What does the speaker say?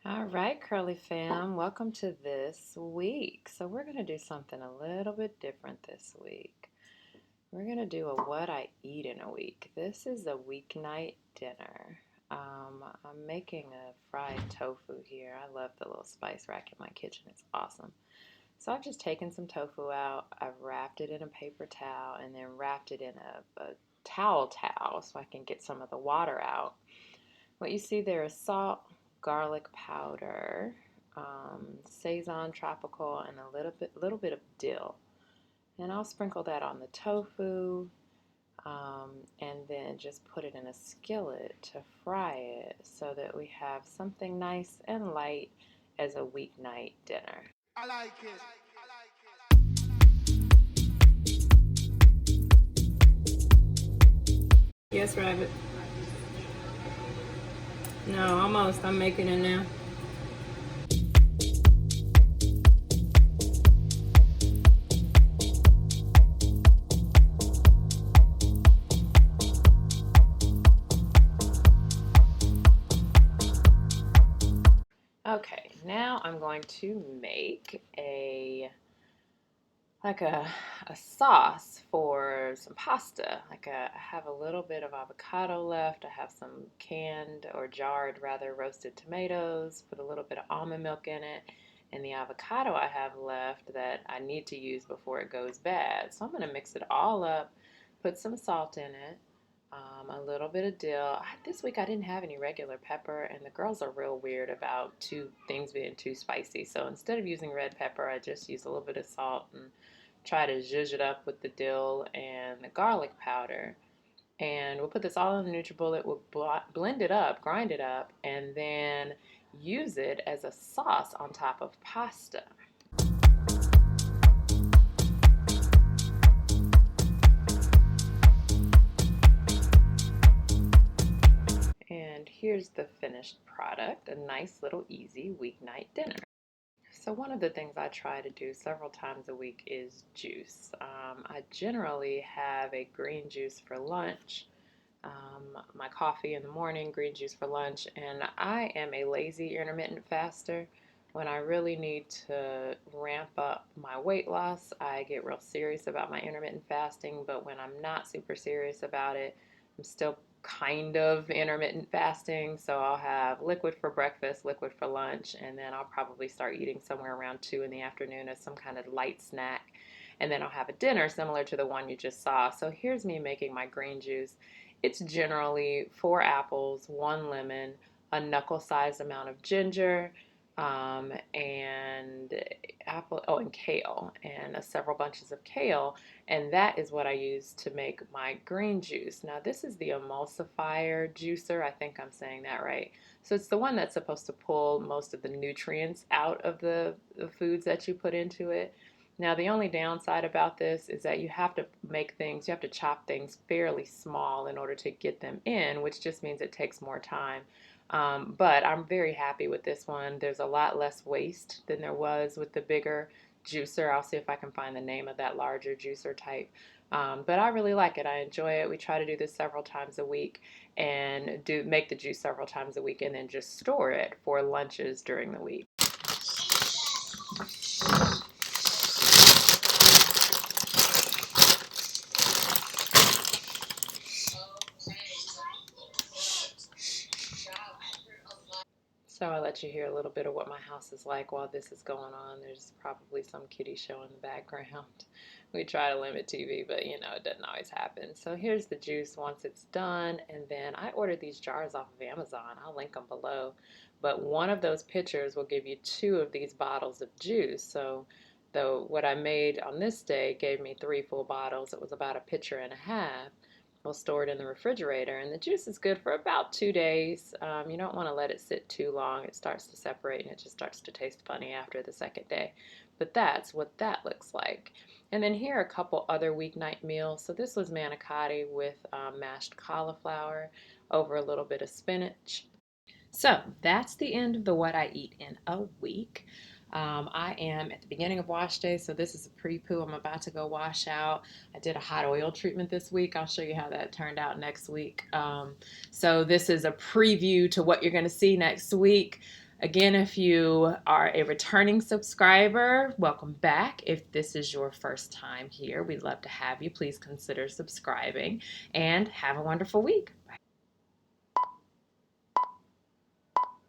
All right, Curly fam, welcome to this week. So, we're going to do something a little bit different this week. We're going to do a what I eat in a week. This is a weeknight dinner. I'm making a fried tofu here. I love the little spice rack in my kitchen, it's awesome. So, I've just taken some tofu out, I've wrapped it in a paper towel, and then wrapped it in a towel so I can get some of the water out. What you see there is salt, garlic powder, Saison tropical, and a little bit of dill. And I'll sprinkle that on the tofu, and then just put it in a skillet to fry it so that we have something nice and light as a weeknight dinner. I like it. Yes, Rabbit. No, almost. I'm making it now. Okay, now I'm going to make a sauce for some pasta. I have a little bit of avocado left. I have some canned or jarred rather roasted tomatoes. Put a little bit of almond milk in it, and the avocado I have left that I need to use before it goes bad. So I'm going to mix it all up. Put some salt in it. A little bit of dill. This week I didn't have any regular pepper, and the girls are real weird about things being too spicy. So instead of using red pepper, I just use a little bit of salt and try to zhuzh it up with the dill and the garlic powder. And we'll put this all in the NutriBullet. We'll blend it up, grind it up, and then use it as a sauce on top of pasta. And here's the finished product, a nice little easy weeknight dinner. So one of the things I try to do several times a week is juice. I generally have a green juice for lunch, my coffee in the morning, green juice for lunch, and I am a lazy intermittent faster. When I really need to ramp up my weight loss, I get real serious about my intermittent fasting, but when I'm not super serious about it, I'm still kind of intermittent fasting. So I'll have liquid for breakfast, liquid for lunch, and then I'll probably start eating somewhere around 2 in the afternoon as some kind of light snack. And then I'll have a dinner similar to the one you just saw. So here's me making my green juice. It's generally 4 apples, 1 lemon, a knuckle-sized amount of ginger, and and kale, and several bunches of kale, and that is what I use to make my green juice. Now, this is the emulsifier juicer. I think I'm saying that right. So it's the one that's supposed to pull most of the nutrients out of the foods that you put into it. Now, the only downside about this is that you have to chop things fairly small in order to get them in, which just means it takes more time. But I'm very happy with this one. There's a lot less waste than there was with the bigger juicer. I'll see if I can find the name of that larger juicer type. But I really like it. I enjoy it. We try to do this several times a week and make the juice several times a week and then just store it for lunches during the week. So I'll let you hear a little bit of what my house is like while this is going on. There's probably some kitty show in the background. We try to limit TV, but it doesn't always happen. So here's the juice once it's done, and then I ordered these jars off of Amazon. I'll link them below. But one of those pitchers will give you 2 of these bottles of juice. So what I made on this day gave me 3 full bottles. It was about a pitcher and a half. We'll store it in the refrigerator, and the juice is good for about 2 days. You don't want to let it sit too long. It starts to separate and it just starts to taste funny after the second day. But that's what that looks like. And then here are a couple other weeknight meals. So this was manicotti with mashed cauliflower over a little bit of spinach. So that's the end of the what I eat in a week. I am at the beginning of wash day, so this is a pre-poo. I'm about to go wash out. I did a hot oil treatment this week. I'll show you how that turned out next week. So this is a preview to what you're going to see next week. Again, if you are a returning subscriber, welcome back. If this is your first time here, we'd love to have you. Please consider subscribing and have a wonderful week.